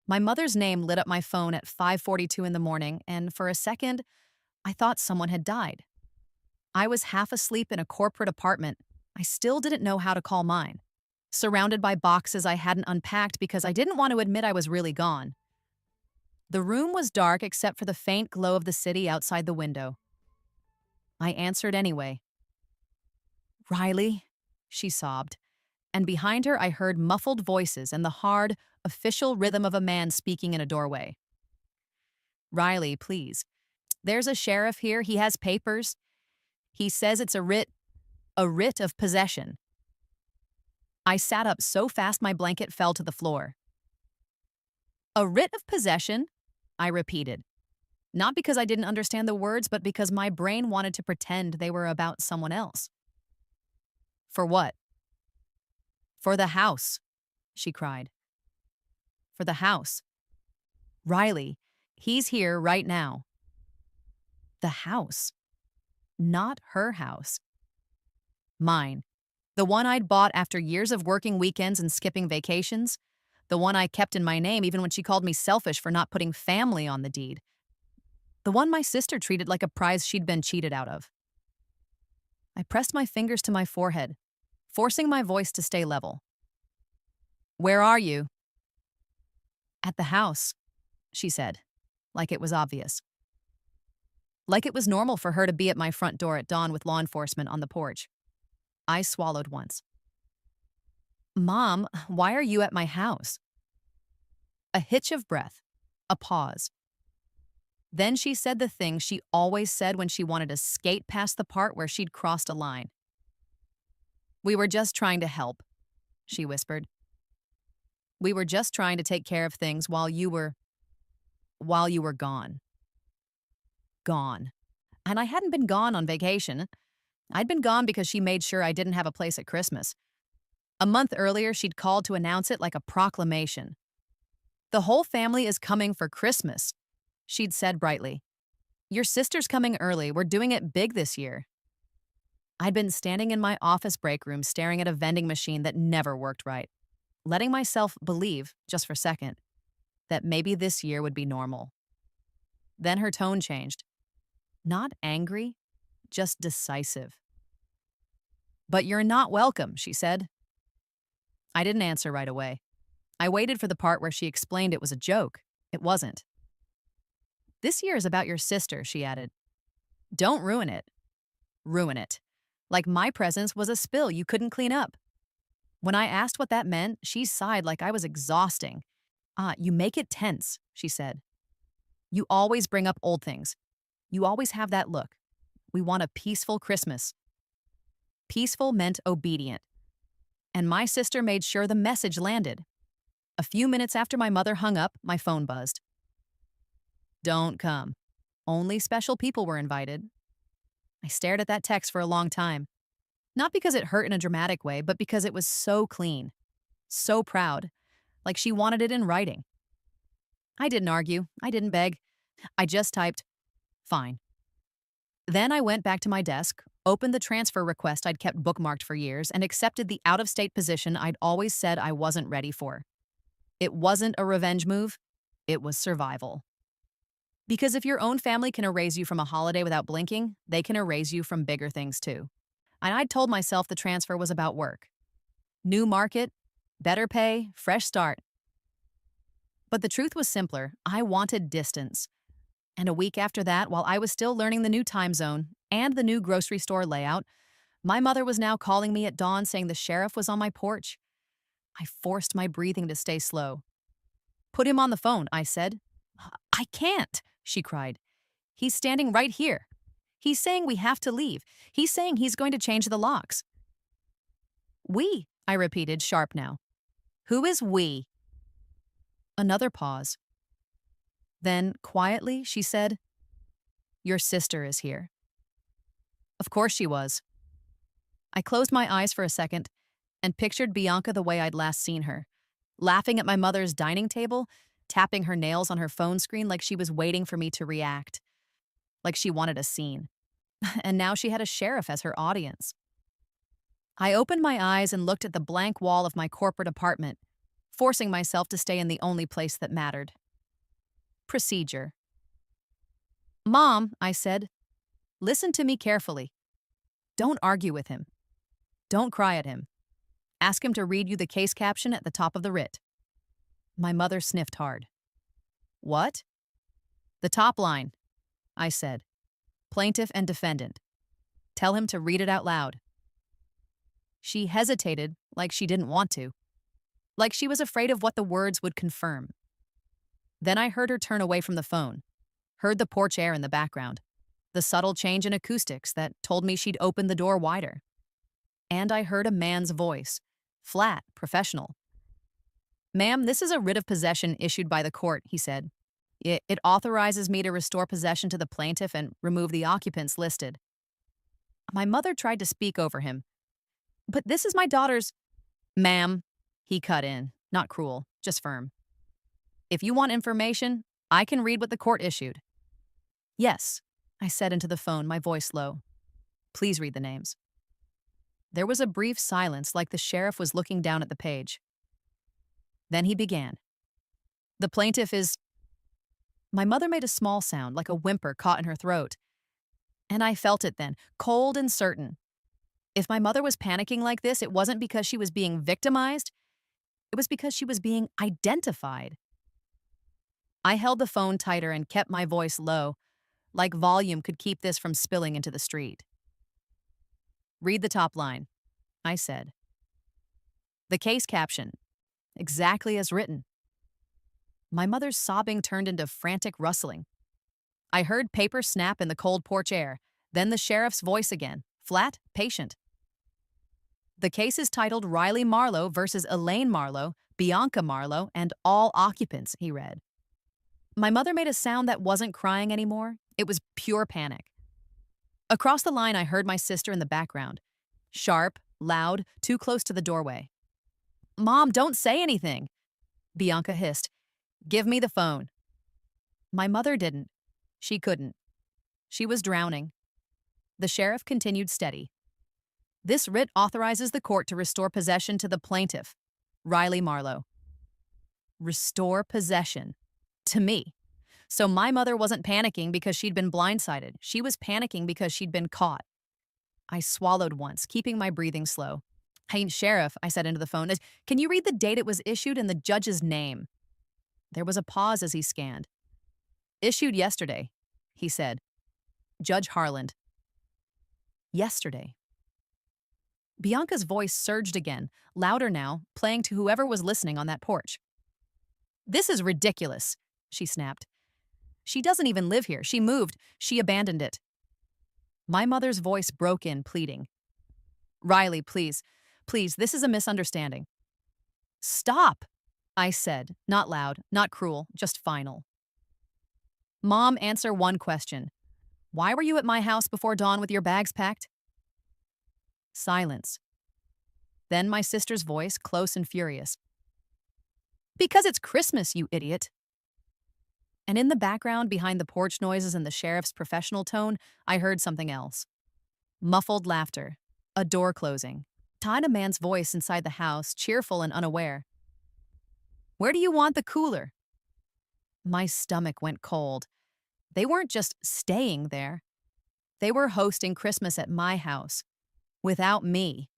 My mother's name lit up my phone at 5:42 in the morning, and for a second, I thought someone had died. I was half asleep in a corporate apartment. I still didn't know how to call mine. Surrounded by boxes I hadn't unpacked because I didn't want to admit I was really gone. The room was dark except for the faint glow of the city outside the window. I answered anyway. "Riley," she sobbed, and behind her I heard muffled voices and the hard, official rhythm of a man speaking in a doorway. "Riley, please. There's a sheriff here. He has papers. He says it's a writ of possession." I sat up so fast my blanket fell to the floor. "A writ of possession?" I repeated. Not because I didn't understand the words, but because my brain wanted to pretend they were about someone else. "For what?" "For the house," she cried. "For the house. Riley, he's here right now." The house. Not her house. Mine. The one I'd bought after years of working weekends and skipping vacations. The one I kept in my name even when she called me selfish for not putting family on the deed. The one my sister treated like a prize she'd been cheated out of. I pressed my fingers to my forehead, forcing my voice to stay level. "Where are you?" "At the house," she said, like it was obvious. Like it was normal for her to be at my front door at dawn with law enforcement on the porch. I swallowed once. "Mom, why are you at my house?" A hitch of breath. A pause. Then she said the thing she always said when she wanted to skate past the part where she'd crossed a line. "We were just trying to help," she whispered. "We were just trying to take care of things while you were gone." Gone. And I hadn't been gone on vacation. I'd been gone because she made sure I didn't have a place at Christmas. A month earlier, she'd called to announce it like a proclamation. "The whole family is coming for Christmas," she'd said brightly. "Your sister's coming early. We're doing it big this year." I'd been standing in my office break room staring at a vending machine that never worked right, letting myself believe, just for a second, that maybe this year would be normal. Then her tone changed. Not angry, just decisive. "But you're not welcome," she said. I didn't answer right away. I waited for the part where she explained it was a joke. It wasn't. "This year is about your sister," she added. "Don't ruin it." Ruin it. Like my presence was a spill you couldn't clean up. When I asked what that meant, she sighed like I was exhausting. You make it tense," she said. "You always bring up old things. You always have that look. We want a peaceful Christmas." Peaceful meant obedient. And my sister made sure the message landed. A few minutes after my mother hung up, my phone buzzed. "Don't come. Only special people were invited." I stared at that text for a long time. Not because it hurt in a dramatic way, but because it was so clean. So proud. Like she wanted it in writing. I didn't argue. I didn't beg. I just typed, "Fine." Then I went back to my desk, opened the transfer request I'd kept bookmarked for years, and accepted the out-of-state position I'd always said I wasn't ready for. It wasn't a revenge move. It was survival. Because if your own family can erase you from a holiday without blinking, they can erase you from bigger things too. And I'd told myself the transfer was about work. New market, better pay, fresh start. But the truth was simpler. I wanted distance. And a week after that, while I was still learning the new time zone and the new grocery store layout, my mother was now calling me at dawn saying the sheriff was on my porch. I forced my breathing to stay slow. "Put him on the phone," I said. "I can't," she cried. "He's standing right here. He's saying we have to leave. He's saying he's going to change the locks." "We," I repeated, sharp now. "Who is we?" Another pause. Then, quietly, she said, "Your sister is here." Of course she was. I closed my eyes for a second and pictured Bianca the way I'd last seen her, laughing at my mother's dining table, tapping her nails on her phone screen like she was waiting for me to react, like she wanted a scene. And now she had a sheriff as her audience. I opened my eyes and looked at the blank wall of my corporate apartment, forcing myself to stay in the only place that mattered. Procedure. Mom, I said, listen to me carefully. Don't argue with him. Don't cry at him. Ask him to read you the case caption at the top of the writ. My mother sniffed hard. What? The top line, I said. Plaintiff and defendant. Tell him to read it out loud. She hesitated, like she didn't want to, like she was afraid of what the words would confirm. Then I heard her turn away from the phone, heard the porch air in the background, the subtle change in acoustics that told me she'd opened the door wider. And I heard a man's voice, flat, professional. Ma'am, this is a writ of possession issued by the court, he said. It authorizes me to restore possession to the plaintiff and remove the occupants listed. My mother tried to speak over him. But this is my daughter's. Ma'am, he cut in, not cruel, just firm. If you want information, I can read what the court issued. Yes, I said into the phone, my voice low. Please read the names. There was a brief silence, like the sheriff was looking down at the page. Then he began. The plaintiff is. My mother made a small sound, like a whimper caught in her throat. And I felt it then, cold and certain. If my mother was panicking like this, it wasn't because she was being victimized. It was because she was being identified. I held the phone tighter and kept my voice low, like volume could keep this from spilling into the street. Read the top line, I said. The case caption, exactly as written. My mother's sobbing turned into frantic rustling. I heard paper snap in the cold porch air, then the sheriff's voice again, flat, patient. The case is titled Riley Marlowe versus Elaine Marlowe, Bianca Marlowe, and all occupants, he read. My mother made a sound that wasn't crying anymore. It was pure panic. Across the line, I heard my sister in the background. Sharp, loud, too close to the doorway. Mom, don't say anything, Bianca hissed. Give me the phone. My mother didn't. She couldn't. She was drowning. The sheriff continued steady. This writ authorizes the court to restore possession to the plaintiff, Riley Marlowe. Restore possession. To me. So my mother wasn't panicking because she'd been blindsided. She was panicking because she'd been caught. I swallowed once, keeping my breathing slow. Hey, Sheriff, I said into the phone, can you read the date it was issued and the judge's name? There was a pause as he scanned. Issued yesterday, he said. Judge Harland. Yesterday. Bianca's voice surged again, louder now, playing to whoever was listening on that porch. This is ridiculous, she snapped. She doesn't even live here. She moved. She abandoned it. My mother's voice broke in, pleading. Riley, please, this is a misunderstanding. Stop, I said, not loud, not cruel, just final. Mom, answer one question. Why were you at my house before dawn with your bags packed? Silence. Then my sister's voice, close and furious. Because it's Christmas, you idiot. And in the background, behind the porch noises and the sheriff's professional tone, I heard something else. Muffled laughter, a door closing, tied a man's voice inside the house, cheerful and unaware. Where do you want the cooler? My stomach went cold. They weren't just staying there. They were hosting Christmas at my house, without me.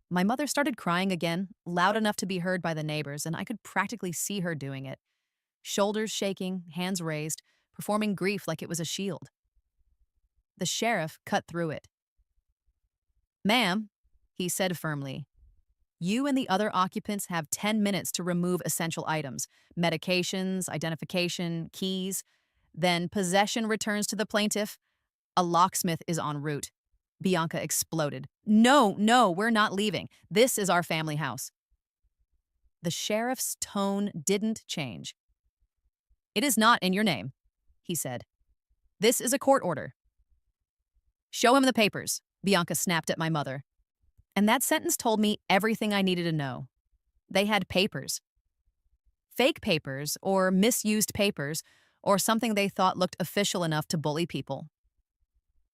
My mother started crying again, loud enough to be heard by the neighbors, and I could practically see her doing it. Shoulders shaking, hands raised, performing grief like it was a shield. The sheriff cut through it. Ma'am, he said firmly, you and the other occupants have 10 minutes to remove essential items, medications, identification, keys. Then possession returns to the plaintiff. A locksmith is en route. Bianca exploded. No, we're not leaving. This is our family house. The sheriff's tone didn't change. It is not in your name, he said. This is a court order. Show him the papers, Bianca snapped at my mother. And that sentence told me everything I needed to know. They had papers. Fake papers, or misused papers, or something they thought looked official enough to bully people.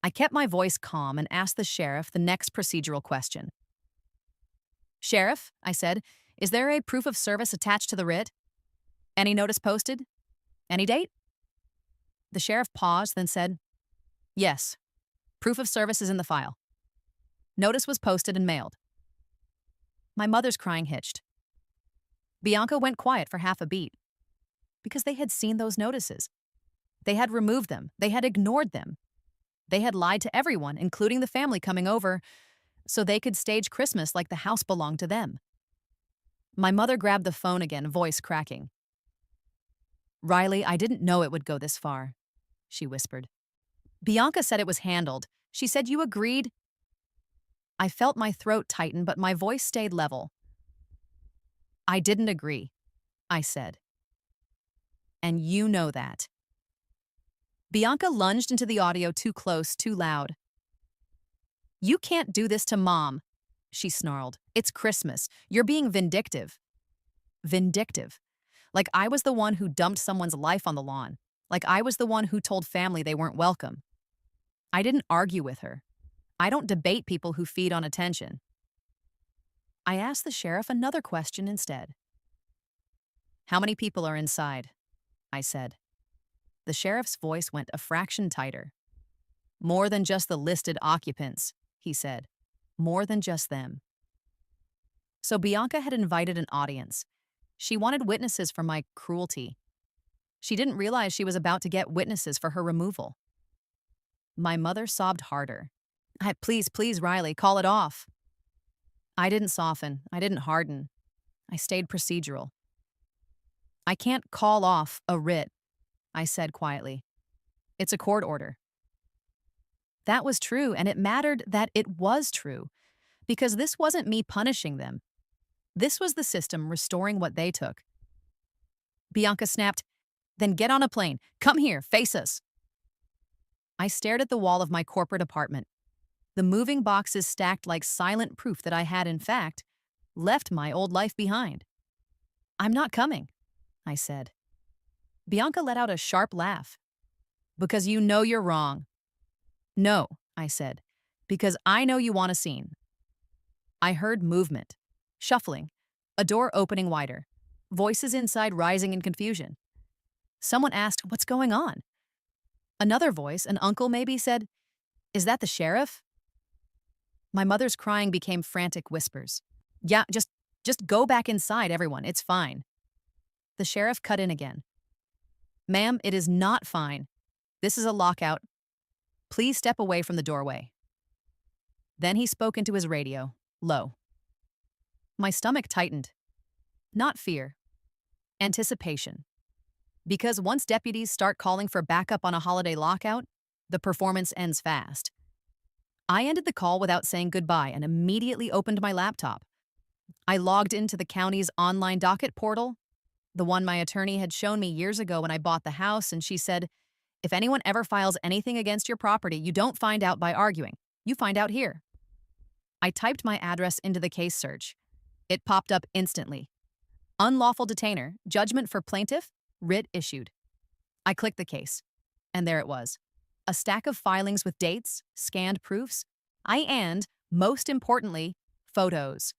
I kept my voice calm and asked the sheriff the next procedural question. Sheriff, I said, Is there a proof of service attached to the writ? Any notice posted? Any date? The sheriff paused, then said, Yes. Proof of service is in the file. Notice was posted and mailed. My mother's crying hitched. Bianca went quiet for half a beat. Because they had seen those notices. They had removed them. They had ignored them. They had lied to everyone, including the family coming over, so they could stage Christmas like the house belonged to them. My mother grabbed the phone again, voice cracking. Riley, I didn't know it would go this far, she whispered. Bianca said it was handled. She said you agreed. I felt my throat tighten, but my voice stayed level. I didn't agree, I said. And you know that. Bianca lunged into the audio too close, too loud. You can't do this to Mom, she snarled. It's Christmas. You're being vindictive. Vindictive. Like I was the one who dumped someone's life on the lawn. Like I was the one who told family they weren't welcome. I didn't argue with her. I don't debate people who feed on attention. I asked the sheriff another question instead. How many people are inside? I said. The sheriff's voice went a fraction tighter. More than just the listed occupants, he said. More than just them. So Bianca had invited an audience. She wanted witnesses for my cruelty. She didn't realize she was about to get witnesses for her removal. My mother sobbed harder. Please, Riley, call it off. I didn't soften. I didn't harden. I stayed procedural. I can't call off a writ, I said quietly. It's a court order. That was true, and it mattered that it was true, because this wasn't me punishing them. This was the system restoring what they took. Bianca snapped, Then get on a plane. Come here, face us. I stared at the wall of my corporate apartment. The moving boxes stacked like silent proof that I had, in fact, left my old life behind. I'm not coming, I said. Bianca let out a sharp laugh. Because you know you're wrong. No, I said, because I know you want a scene. I heard movement, shuffling, a door opening wider, voices inside rising in confusion. Someone asked, What's going on? Another voice, an uncle maybe, said, Is that the sheriff? My mother's crying became frantic whispers. Yeah, just go back inside, everyone. It's fine. The sheriff cut in again. Ma'am, it is not fine. This is a lockout. Please step away from the doorway. Then he spoke into his radio, low. My stomach tightened. Not fear. Anticipation. Because once deputies start calling for backup on a holiday lockout, the performance ends fast. I ended the call without saying goodbye and immediately opened my laptop. I logged into the county's online docket portal, the one my attorney had shown me years ago when I bought the house, and she said, If anyone ever files anything against your property, you don't find out by arguing. You find out here. I typed my address into the case search. It popped up instantly. Unlawful detainer, judgment for plaintiff, writ issued. I clicked the case, and there it was. A stack of filings with dates, scanned proofs, and, most importantly, photos.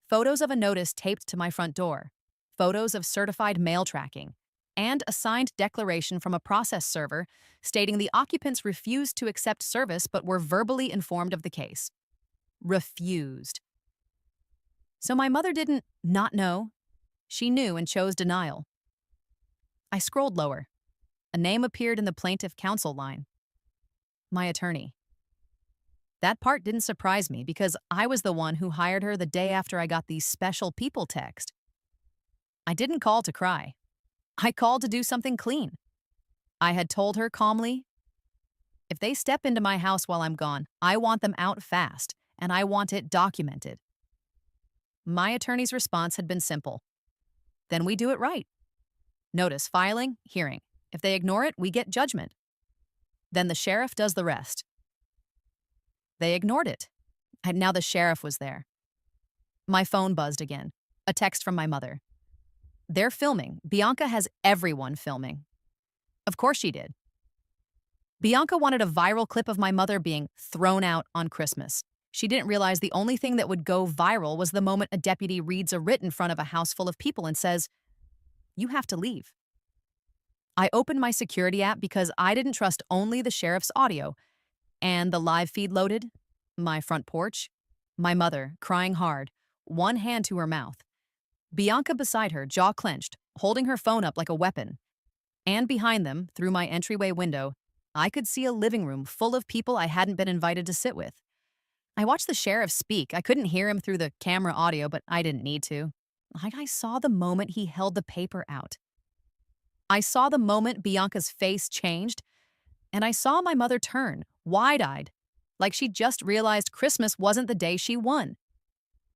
Photos of a notice taped to my front door, photos of certified mail tracking, and a signed declaration from a process server stating the occupants refused to accept service but were verbally informed of the case. Refused. So my mother didn't not know. She knew and chose denial. I scrolled lower. A name appeared in the plaintiff counsel line. My attorney. That part didn't surprise me because I was the one who hired her the day after I got the special people text. I didn't call to cry. I called to do something clean. I had told her calmly, if they step into my house while I'm gone, I want them out fast, and I want it documented. My attorney's response had been simple. Then we do it right. Notice, filing, hearing. If they ignore it, we get judgment. Then the sheriff does the rest. They ignored it, and now the sheriff was there. My phone buzzed again. A text from my mother. They're filming. Bianca has everyone filming. Of course she did. Bianca wanted a viral clip of my mother being thrown out on Christmas. She didn't realize the only thing that would go viral was the moment a deputy reads a writ in front of a house full of people and says, "You have to leave." I opened my security app because I didn't trust only the sheriff's audio, and the live feed loaded. My front porch, my mother, crying hard, one hand to her mouth. Bianca beside her, jaw clenched, holding her phone up like a weapon. And behind them, through my entryway window, I could see a living room full of people I hadn't been invited to sit with. I watched the sheriff speak. I couldn't hear him through the camera audio, but I didn't need to. I saw the moment he held the paper out. I saw the moment Bianca's face changed, and I saw my mother turn, wide-eyed, like she just realized Christmas wasn't the day she won.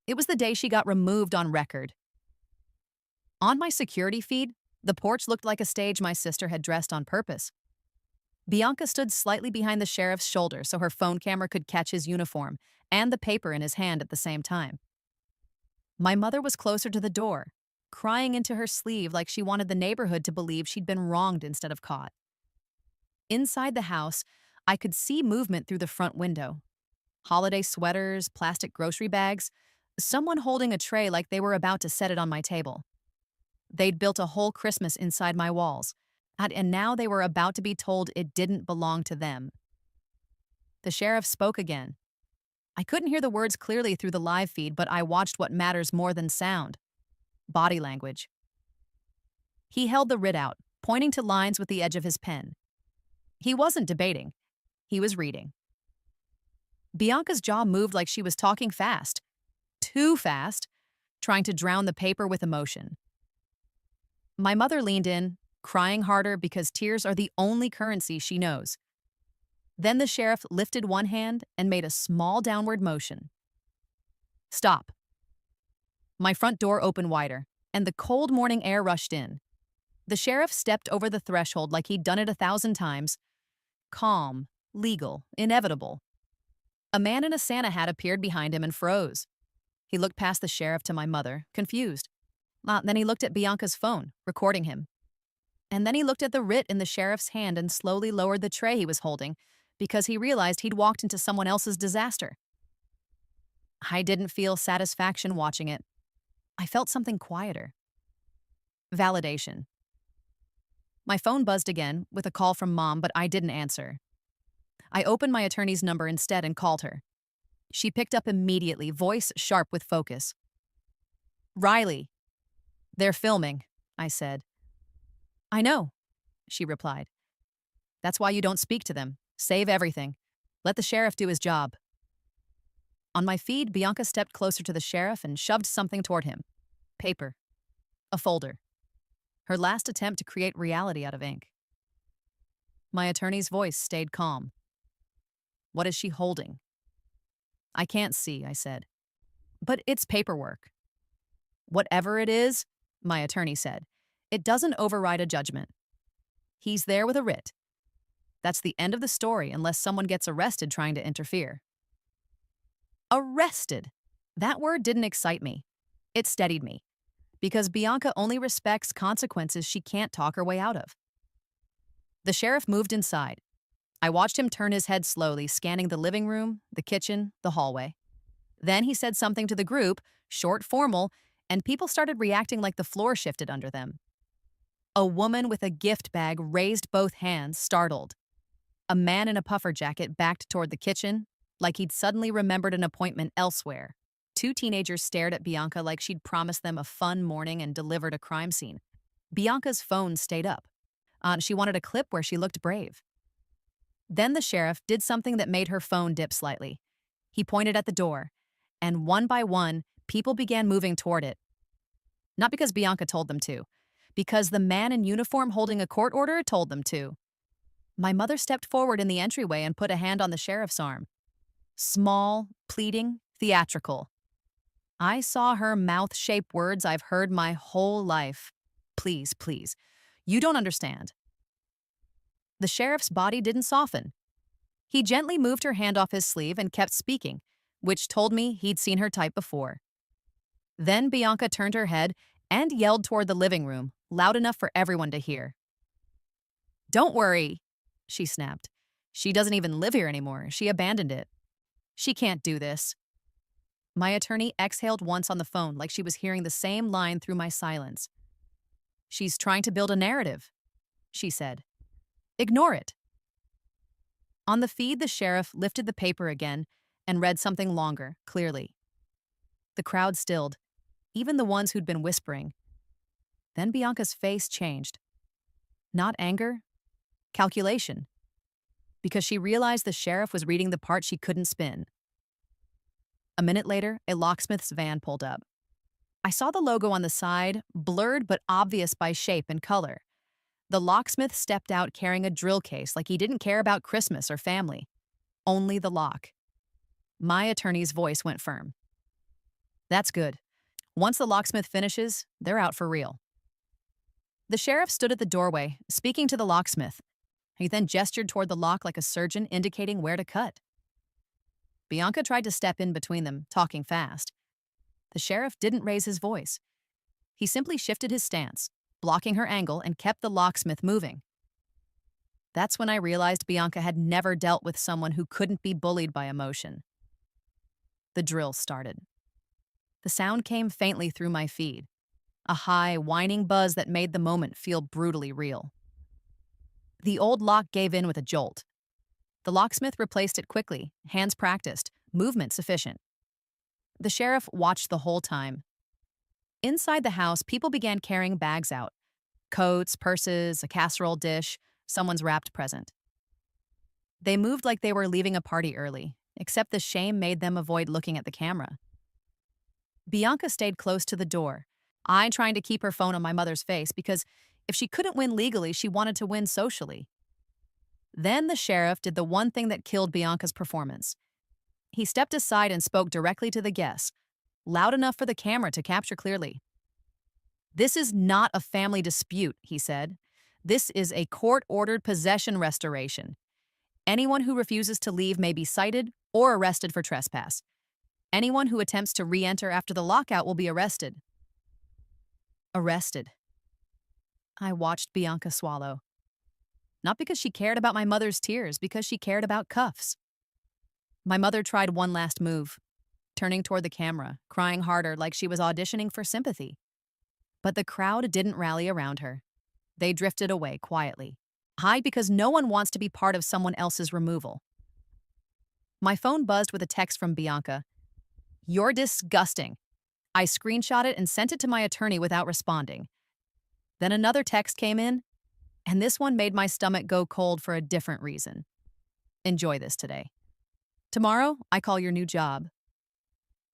It was the day she got removed on record. On my security feed, the porch looked like a stage my sister had dressed on purpose. Bianca stood slightly behind the sheriff's shoulder so her phone camera could catch his uniform and the paper in his hand at the same time. My mother was closer to the door, crying into her sleeve like she wanted the neighborhood to believe she'd been wronged instead of caught. Inside the house, I could see movement through the front window. Holiday sweaters, plastic grocery bags, someone holding a tray like they were about to set it on my table. They'd built a whole Christmas inside my walls, and now they were about to be told it didn't belong to them. The sheriff spoke again. I couldn't hear the words clearly through the live feed, but I watched what matters more than sound: body language. He held the writ out, pointing to lines with the edge of his pen. He wasn't debating. He was reading. Bianca's jaw moved like she was talking fast. Too fast, trying to drown the paper with emotion. My mother leaned in, crying harder because tears are the only currency she knows. Then the sheriff lifted one hand and made a small downward motion. "Stop." My front door opened wider, and the cold morning air rushed in. The sheriff stepped over the threshold like he'd done it 1,000 times. Calm, legal, inevitable. A man in a Santa hat appeared behind him and froze. He looked past the sheriff to my mother, confused. Then he looked at Bianca's phone, recording him. And then he looked at the writ in the sheriff's hand and slowly lowered the tray he was holding because he realized he'd walked into someone else's disaster. I didn't feel satisfaction watching it. I felt something quieter. Validation. My phone buzzed again with a call from Mom, but I didn't answer. I opened my attorney's number instead and called her. She picked up immediately, voice sharp with focus. "Riley." "They're filming," I said. "I know," she replied. "That's why you don't speak to them. Save everything. Let the sheriff do his job." On my feed, Bianca stepped closer to the sheriff and shoved something toward him. Paper. A folder. Her last attempt to create reality out of ink. My attorney's voice stayed calm. "What is she holding?" "I can't see," I said. "But it's paperwork." "Whatever it is," my attorney said, "it doesn't override a judgment. He's there with a writ. That's the end of the story unless someone gets arrested trying to interfere." Arrested. That word didn't excite me. It steadied me. Because Bianca only respects consequences she can't talk her way out of. The sheriff moved inside. I watched him turn his head slowly, scanning the living room, the kitchen, the hallway. Then he said something to the group, short, formal, and people started reacting like the floor shifted under them. A woman with a gift bag raised both hands, startled. A man in a puffer jacket backed toward the kitchen, like he'd suddenly remembered an appointment elsewhere. 2 teenagers stared at Bianca like she'd promised them a fun morning and delivered a crime scene. Bianca's phone stayed up. She wanted a clip where she looked brave. Then the sheriff did something that made her phone dip slightly. He pointed at the door, and one by one, people began moving toward it. Not because Bianca told them to, because the man in uniform holding a court order told them to. My mother stepped forward in the entryway and put a hand on the sheriff's arm. Small, pleading, theatrical. I saw her mouth shape words I've heard my whole life. "Please, please. You don't understand." The sheriff's body didn't soften. He gently moved her hand off his sleeve and kept speaking, which told me he'd seen her type before. Then Bianca turned her head and yelled toward the living room, loud enough for everyone to hear. "Don't worry," she snapped. "She doesn't even live here anymore. She abandoned it." She can't do this. My attorney exhaled once on the phone like she was hearing the same line through my silence. She's trying to build a narrative, she said. Ignore it. On the feed, the sheriff lifted the paper again and read something longer, clearly. The crowd stilled, even the ones who'd been whispering. Then Bianca's face changed. Not anger, calculation. Because she realized the sheriff was reading the part she couldn't spin. A minute later, a locksmith's van pulled up. I saw the logo on the side, blurred but obvious by shape and color. The locksmith stepped out carrying a drill case like he didn't care about Christmas or family. Only the lock. My attorney's voice went firm. That's good. Once the locksmith finishes, they're out for real. The sheriff stood at the doorway, speaking to the locksmith. He then gestured toward the lock like a surgeon indicating where to cut. Bianca tried to step in between them, talking fast. The sheriff didn't raise his voice. He simply shifted his stance, blocking her angle, and kept the locksmith moving. That's when I realized Bianca had never dealt with someone who couldn't be bullied by emotion. The drill started. The sound came faintly through my feed, a high, whining buzz that made the moment feel brutally real. The old lock gave in with a jolt. The locksmith replaced it quickly, hands practiced, movement sufficient. The sheriff watched the whole time. Inside the house, people began carrying bags out. Coats, purses, a casserole dish, someone's wrapped present. They moved like they were leaving a party early, except the shame made them avoid looking at the camera. Bianca stayed close to the door, I trying to keep her phone on my mother's face because if she couldn't win legally, she wanted to win socially. Then the sheriff did the one thing that killed Bianca's performance. He stepped aside and spoke directly to the guests, loud enough for the camera to capture clearly. This is not a family dispute, he said. This is a court-ordered possession restoration. Anyone who refuses to leave may be cited or arrested for trespass. Anyone who attempts to re-enter after the lockout will be arrested. Arrested. I watched Bianca swallow. Not because she cared about my mother's tears, because she cared about cuffs. My mother tried one last move, turning toward the camera, crying harder like she was auditioning for sympathy. But the crowd didn't rally around her. They drifted away quietly. Hide because no one wants to be part of someone else's removal. My phone buzzed with a text from Bianca. You're disgusting. I screenshot it and sent it to my attorney without responding. Then another text came in, and this one made my stomach go cold for a different reason. Enjoy this today. Tomorrow, I call your new job.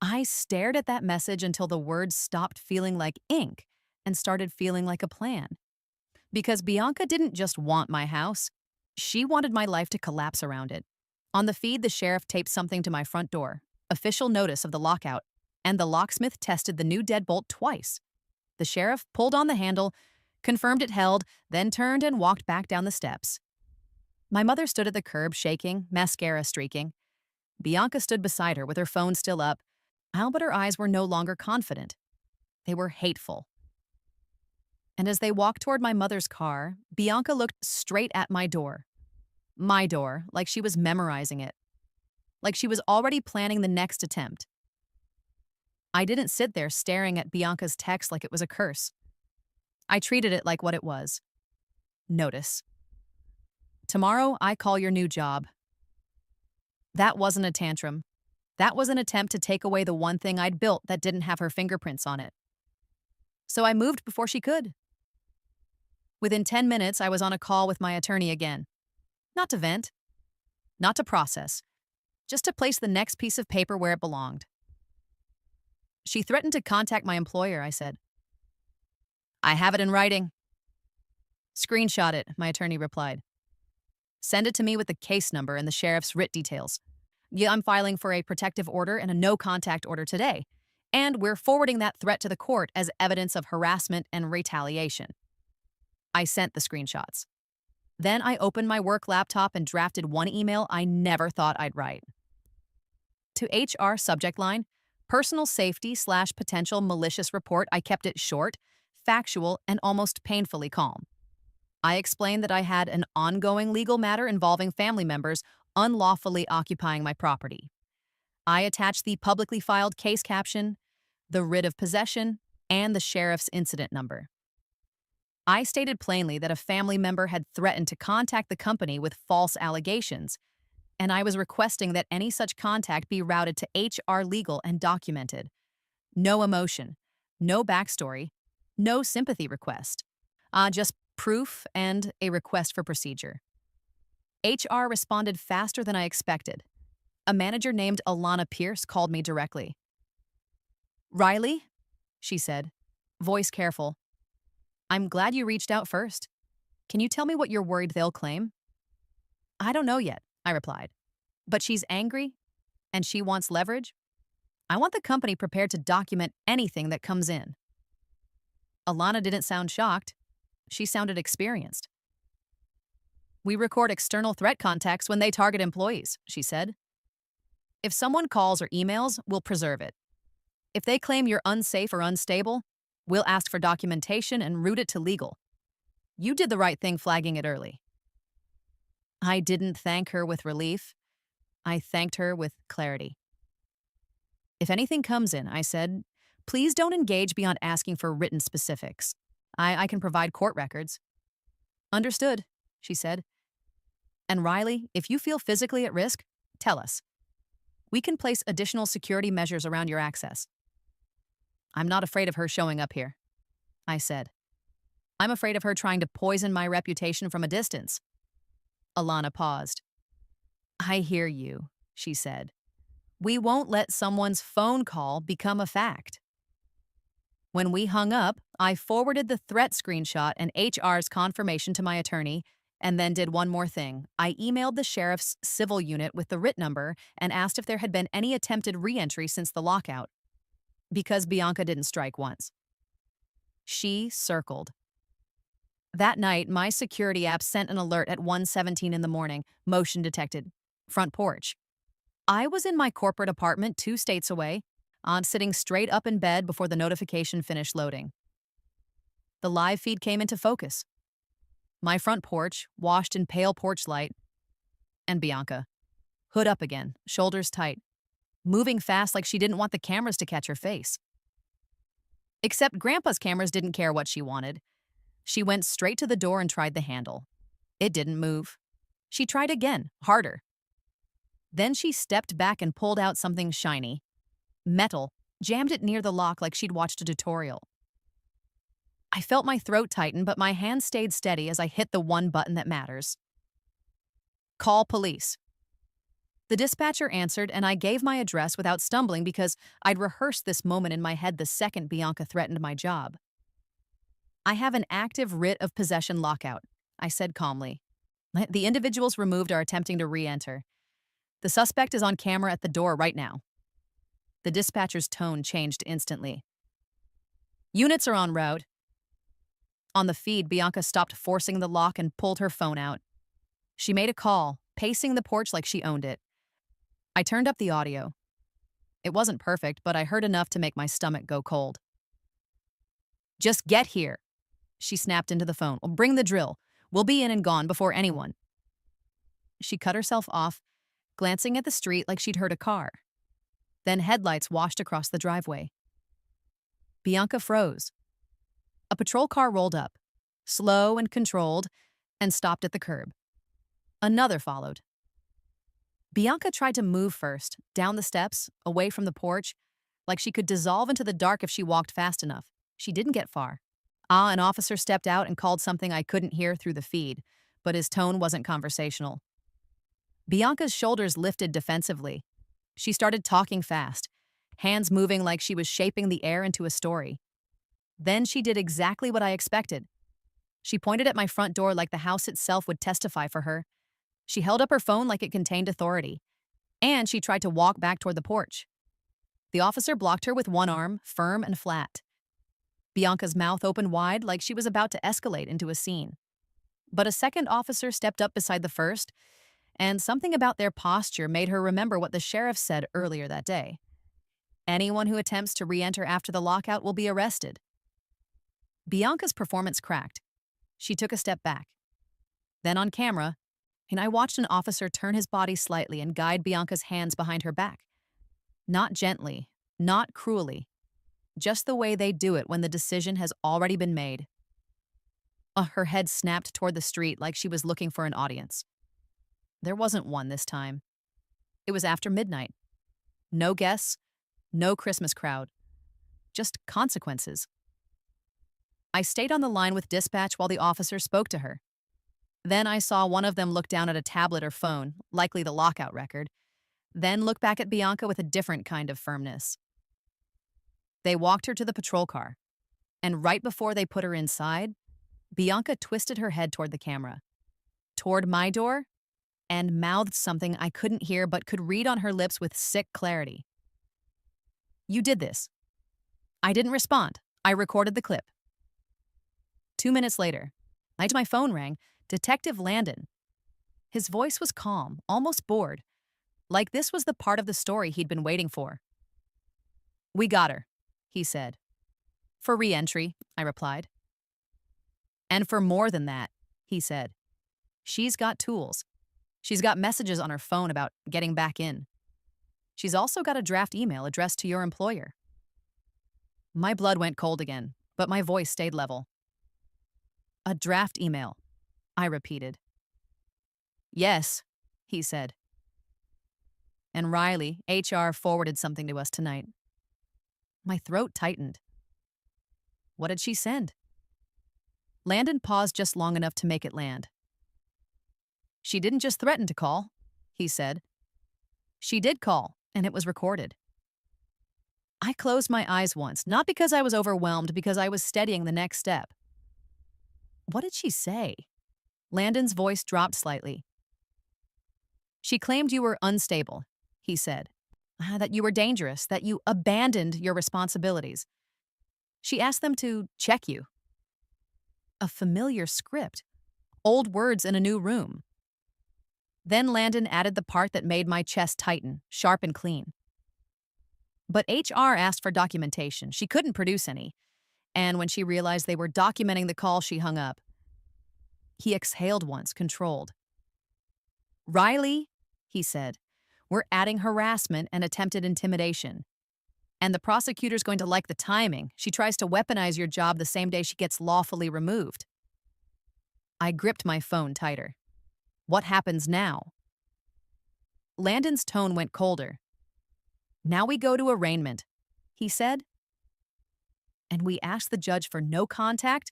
I stared at that message until the words stopped feeling like ink and started feeling like a plan. Because Bianca didn't just want my house, she wanted my life to collapse around it. On the feed, the sheriff taped something to my front door, official notice of the lockout, and the locksmith tested the new deadbolt twice. The sheriff pulled on the handle, confirmed it held, then turned and walked back down the steps. My mother stood at the curb, shaking, mascara streaking. Bianca stood beside her with her phone still up, but her eyes were no longer confident. They were hateful. And as they walked toward my mother's car, Bianca looked straight at my door. My door, like she was memorizing it. Like she was already planning the next attempt. I didn't sit there staring at Bianca's text like it was a curse. I treated it like what it was. Notice. Tomorrow, I call your new job. That wasn't a tantrum. That was an attempt to take away the one thing I'd built that didn't have her fingerprints on it. So I moved before she could. Within 10 minutes, I was on a call with my attorney again. Not to vent. Not to process. Just to place the next piece of paper where it belonged. She threatened to contact my employer, I said. I have it in writing. Screenshot it, my attorney replied. Send it to me with the case number and the sheriff's writ details. Yeah, I'm filing for a protective order and a no-contact order today, and we're forwarding that threat to the court as evidence of harassment and retaliation. I sent the screenshots. Then I opened my work laptop and drafted one email I never thought I'd write. To HR subject line, personal safety/potential malicious report. I kept it short, factual, and almost painfully calm. I explained that I had an ongoing legal matter involving family members unlawfully occupying my property. I attached the publicly filed case caption, the writ of possession, and the sheriff's incident number. I stated plainly that a family member had threatened to contact the company with false allegations, and I was requesting that any such contact be routed to HR Legal and documented. No emotion, no backstory, no sympathy request. Just proof and a request for procedure. HR responded faster than I expected. A manager named Alana Pierce called me directly. "Riley," she said, voice careful, "I'm glad you reached out first. Can you tell me what you're worried they'll claim?" "I don't know yet," I replied. "But she's angry, and she wants leverage. I want the company prepared to document anything that comes in." Alana didn't sound shocked. She sounded experienced. "We record external threat contacts when they target employees," she said. "If someone calls or emails, we'll preserve it. If they claim you're unsafe or unstable, we'll ask for documentation and route it to legal. You did the right thing flagging it early." I didn't thank her with relief. I thanked her with clarity. "If anything comes in," I said, "please don't engage beyond asking for written specifics. I can provide court records." "Understood," she said. "And Riley, if you feel physically at risk, tell us. We can place additional security measures around your access." "I'm not afraid of her showing up here," I said. "I'm afraid of her trying to poison my reputation from a distance." Alana paused. "I hear you," she said. "We won't let someone's phone call become a fact." When we hung up, I forwarded the threat screenshot and HR's confirmation to my attorney, and then did one more thing. I emailed the sheriff's civil unit with the writ number and asked if there had been any attempted re-entry since the lockout, because Bianca didn't strike once. She circled. That night, my security app sent an alert at 1:17 in the morning. Motion detected. Front porch. I was in my corporate apartment 2 states away, sitting straight up in bed before the notification finished loading. The live feed came into focus. My front porch, washed in pale porch light, and Bianca. Hood up again, shoulders tight, moving fast like she didn't want the cameras to catch her face. Except Grandpa's cameras didn't care what she wanted. She went straight to the door and tried the handle. It didn't move. She tried again, harder. Then she stepped back and pulled out something shiny. Metal, jammed it near the lock like she'd watched a tutorial. I felt my throat tighten, but my hand stayed steady as I hit the one button that matters. "Call police." The dispatcher answered, and I gave my address without stumbling because I'd rehearsed this moment in my head the second Bianca threatened my job. "I have an active writ of possession lockout," I said calmly. "The individuals removed are attempting to re-enter. The suspect is on camera at the door right now." The dispatcher's tone changed instantly. "Units are en route." On the feed, Bianca stopped forcing the lock and pulled her phone out. She made a call, pacing the porch like she owned it. I turned up the audio. It wasn't perfect, but I heard enough to make my stomach go cold. "Just get here," she snapped into the phone. "Bring the drill. We'll be in and gone before anyone." She cut herself off, glancing at the street like she'd heard a car. Then headlights washed across the driveway. Bianca froze. A patrol car rolled up, slow and controlled, and stopped at the curb. Another followed. Bianca tried to move first, down the steps, away from the porch, like she could dissolve into the dark if she walked fast enough. She didn't get far. An officer stepped out and called something I couldn't hear through the feed, but his tone wasn't conversational. Bianca's shoulders lifted defensively. She started talking fast, hands moving like she was shaping the air into a story. Then she did exactly what I expected. She pointed at my front door like the house itself would testify for her. She held up her phone like it contained authority. And she tried to walk back toward the porch. The officer blocked her with one arm, firm and flat. Bianca's mouth opened wide like she was about to escalate into a scene. But a second officer stepped up beside the first, and something about their posture made her remember what the sheriff said earlier that day. Anyone who attempts to re-enter after the lockout will be arrested. Bianca's performance cracked. She took a step back. Then on camera, I watched an officer turn his body slightly and guide Bianca's hands behind her back. Not gently, not cruelly, just the way they do it when the decision has already been made. Her head snapped toward the street like she was looking for an audience. There wasn't one this time. It was after midnight. No guests, no Christmas crowd, just consequences. I stayed on the line with dispatch while the officer spoke to her. Then I saw one of them look down at a tablet or phone, likely the lockout record, then look back at Bianca with a different kind of firmness. They walked her to the patrol car, and right before they put her inside, Bianca twisted her head toward the camera, toward my door, and mouthed something I couldn't hear but could read on her lips with sick clarity. "You did this." I didn't respond. I recorded the clip. 2 minutes later, my phone rang. Detective Landon. His voice was calm, almost bored, like this was the part of the story he'd been waiting for. "We got her," he said. "For re-entry," I replied. "And for more than that," he said. "She's got tools. She's got messages on her phone about getting back in. She's also got a draft email addressed to your employer." My blood went cold again, but my voice stayed level. "A draft email," I repeated. "Yes," he said. "And Riley, HR, forwarded something to us tonight." My throat tightened. "What did she send?" Landon paused just long enough to make it land. "She didn't just threaten to call," he said. "She did call, and it was recorded." I closed my eyes once, not because I was overwhelmed, because I was studying the next step. "What did she say?" Landon's voice dropped slightly. "She claimed you were unstable," he said. "That you were dangerous, that you abandoned your responsibilities. She asked them to check you." A familiar script. Old words in a new room. Then Landon added the part that made my chest tighten, sharp and clean. "But HR asked for documentation. She couldn't produce any. And when she realized they were documenting the call, she hung up." He exhaled once, controlled. "Riley," he said, "we're adding harassment and attempted intimidation. And the prosecutor's going to like the timing. She tries to weaponize your job the same day she gets lawfully removed." I gripped my phone tighter. "What happens now?" Landon's tone went colder. "Now we go to arraignment," he said. "And we ask the judge for no contact,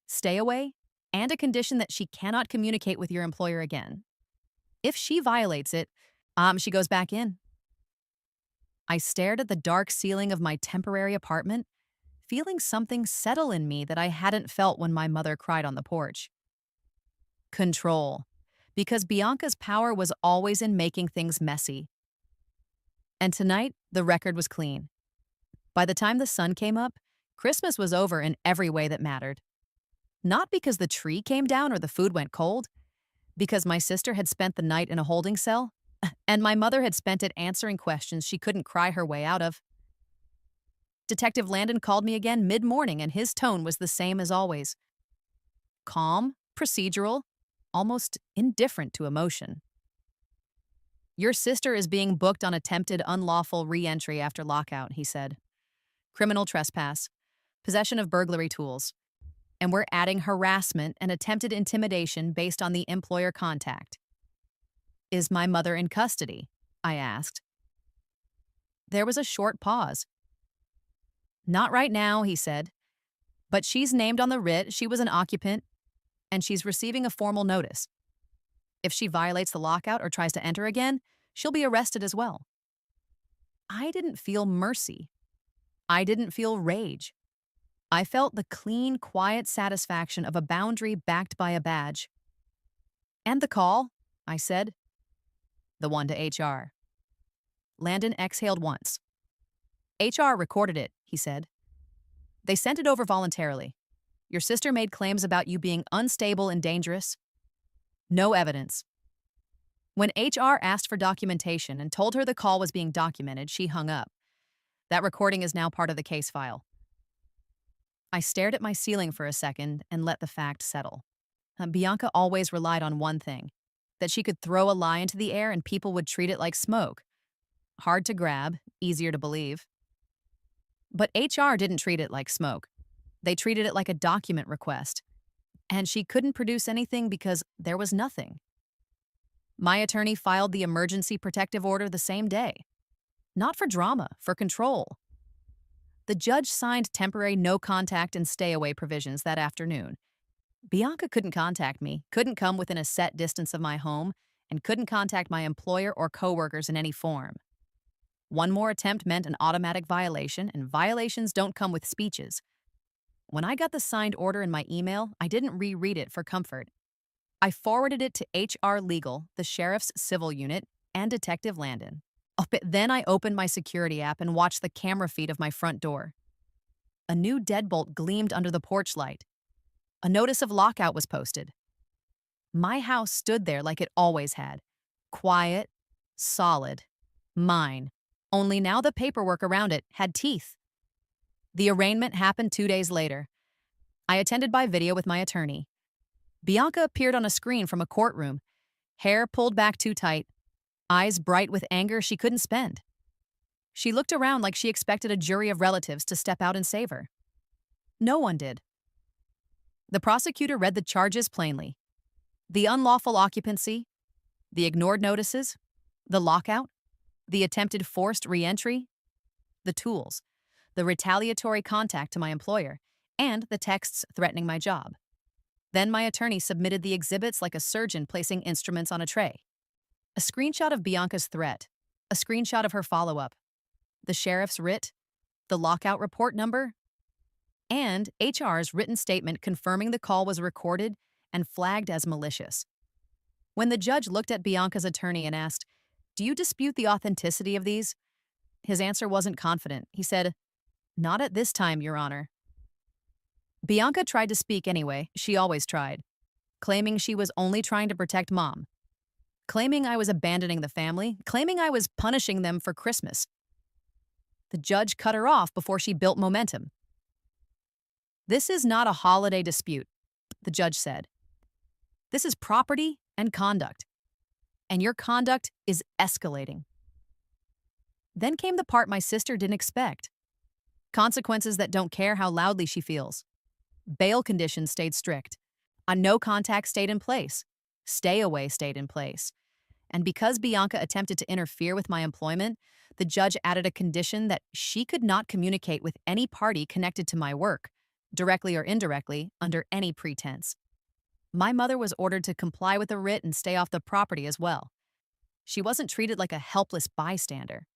stay away, and a condition that she cannot communicate with your employer again. If she violates it, she goes back in." I stared at the dark ceiling of my temporary apartment, feeling something settle in me that I hadn't felt when my mother cried on the porch. Control. Because Bianca's power was always in making things messy. And tonight, the record was clean. By the time the sun came up, Christmas was over in every way that mattered. Not because the tree came down or the food went cold, because my sister had spent the night in a holding cell, and my mother had spent it answering questions she couldn't cry her way out of. Detective Landon called me again mid-morning, and his tone was the same as always. Calm, procedural, almost indifferent to emotion. "Your sister is being booked on attempted unlawful re-entry after lockout," he said. "Criminal trespass, possession of burglary tools, and we're adding harassment and attempted intimidation based on the employer contact." "Is my mother in custody?" I asked. There was a short pause. "Not right now," he said. "But she's named on the writ, she was an occupant, and she's receiving a formal notice. If she violates the lockout or tries to enter again, she'll be arrested as well." I didn't feel mercy. I didn't feel rage. I felt the clean, quiet satisfaction of a boundary backed by a badge. "And the call?" I said. "The one to HR." Landon exhaled once. "HR recorded it," he said. "They sent it over voluntarily. Your sister made claims about you being unstable and dangerous. No evidence. When HR asked for documentation and told her the call was being documented, she hung up. That recording is now part of the case file." I stared at my ceiling for a second and let the fact settle. Bianca always relied on one thing, that she could throw a lie into the air and people would treat it like smoke. Hard to grab, easier to believe. But HR didn't treat it like smoke. They treated it like a document request. And she couldn't produce anything because there was nothing. My attorney filed the emergency protective order the same day. Not for drama, for control. The judge signed temporary no contact and stay away provisions that afternoon. Bianca couldn't contact me, couldn't come within a set distance of my home, and couldn't contact my employer or coworkers in any form. One more attempt meant an automatic violation, and violations don't come with speeches. When I got the signed order in my email, I didn't reread it for comfort. I forwarded it to HR Legal, the sheriff's civil unit, and Detective Landon. But then I opened my security app and watched the camera feed of my front door. A new deadbolt gleamed under the porch light. A notice of lockout was posted. My house stood there like it always had. Quiet, solid, mine. Only now the paperwork around it had teeth. The arraignment happened 2 days later. I attended by video with my attorney. Bianca appeared on a screen from a courtroom, hair pulled back too tight, eyes bright with anger she couldn't spend. She looked around like she expected a jury of relatives to step out and save her. No one did. The prosecutor read the charges plainly. The unlawful occupancy, the ignored notices, the lockout, the attempted forced reentry, the tools, the retaliatory contact to my employer, and the texts threatening my job. Then my attorney submitted the exhibits like a surgeon placing instruments on a tray. A screenshot of Bianca's threat, a screenshot of her follow-up, the sheriff's writ, the lockout report number, and HR's written statement confirming the call was recorded and flagged as malicious. When the judge looked at Bianca's attorney and asked, "Do you dispute the authenticity of these?" his answer wasn't confident. He said, "Not at this time, Your Honor." Bianca tried to speak anyway, she always tried, claiming she was only trying to protect Mom, claiming I was abandoning the family, claiming I was punishing them for Christmas. The judge cut her off before she built momentum. "This is not a holiday dispute," the judge said. "This is property and conduct, and your conduct is escalating." Then came the part my sister didn't expect. Consequences that don't care how loudly she feels. Bail conditions stayed strict. A no contact stayed in place. Stay away stayed in place. And because Bianca attempted to interfere with my employment, the judge added a condition that she could not communicate with any party connected to my work, directly or indirectly, under any pretense. My mother was ordered to comply with the writ and stay off the property as well. She wasn't treated like a helpless bystander.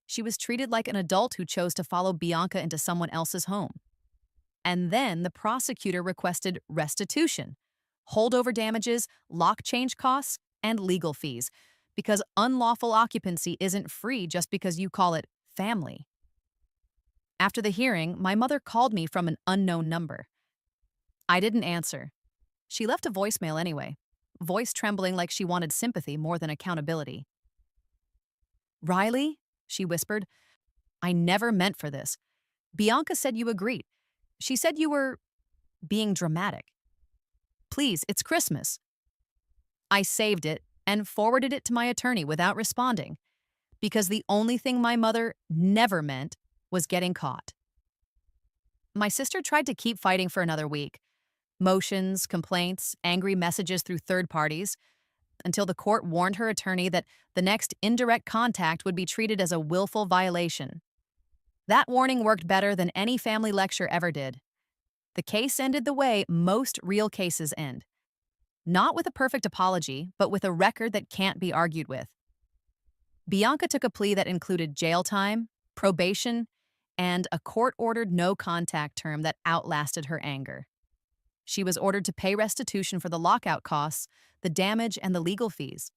She was treated like an adult who chose to follow Bianca into someone else's home. And then the prosecutor requested restitution, holdover damages, lock change costs, and legal fees, because unlawful occupancy isn't free just because you call it family. After the hearing, my mother called me from an unknown number. I didn't answer. She left a voicemail anyway, voice trembling like she wanted sympathy more than accountability. "Riley," she whispered, "I never meant for this. Bianca said you agreed. She said you were being dramatic. Please, it's Christmas." I saved it and forwarded it to my attorney without responding, because the only thing my mother never meant was getting caught. My sister tried to keep fighting for another week. Motions, complaints, angry messages through third parties, until the court warned her attorney that the next indirect contact would be treated as a willful violation. That warning worked better than any family lecture ever did. The case ended the way most real cases end. Not with a perfect apology, but with a record that can't be argued with. Bianca took a plea that included jail time, probation, and a court-ordered no-contact term that outlasted her anger. She was ordered to pay restitution for the lockout costs, the damage, and the legal fees.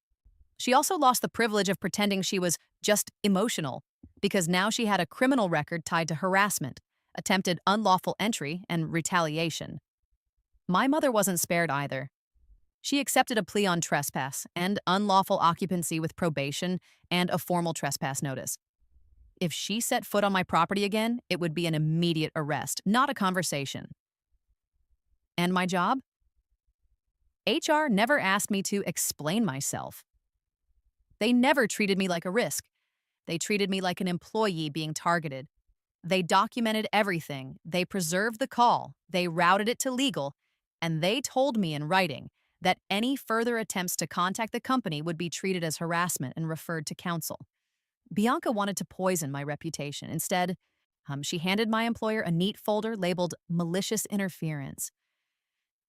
She also lost the privilege of pretending she was just emotional, because now she had a criminal record tied to harassment, attempted unlawful entry, and retaliation. My mother wasn't spared either. She accepted a plea on trespass and unlawful occupancy with probation and a formal trespass notice. If she set foot on my property again, it would be an immediate arrest, not a conversation. And my job? HR never asked me to explain myself. They never treated me like a risk. They treated me like an employee being targeted. They documented everything. They preserved the call. They routed it to legal. And they told me in writing that any further attempts to contact the company would be treated as harassment and referred to counsel. Bianca wanted to poison my reputation. Instead, she handed my employer a neat folder labeled malicious interference.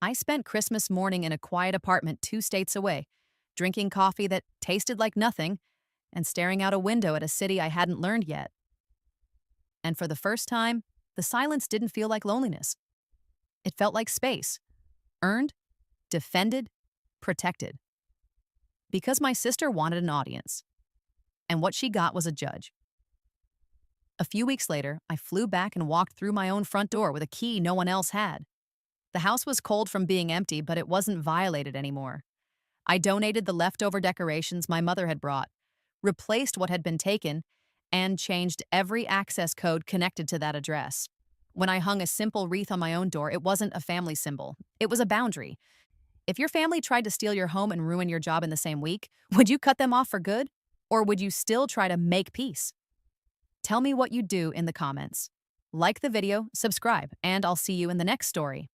I spent Christmas morning in a quiet apartment 2 states away, drinking coffee that tasted like nothing and staring out a window at a city I hadn't learned yet. And for the first time, the silence didn't feel like loneliness. It felt like space, earned, defended, protected. Because my sister wanted an audience, and what she got was a judge. A few weeks later, I flew back and walked through my own front door with a key no one else had. The house was cold from being empty, but it wasn't violated anymore. I donated the leftover decorations my mother had brought, replaced what had been taken, and changed every access code connected to that address. When I hung a simple wreath on my own door, it wasn't a family symbol. It was a boundary. If your family tried to steal your home and ruin your job in the same week, would you cut them off for good? Or would you still try to make peace? Tell me what you do in the comments. Like the video, subscribe, and I'll see you in the next story.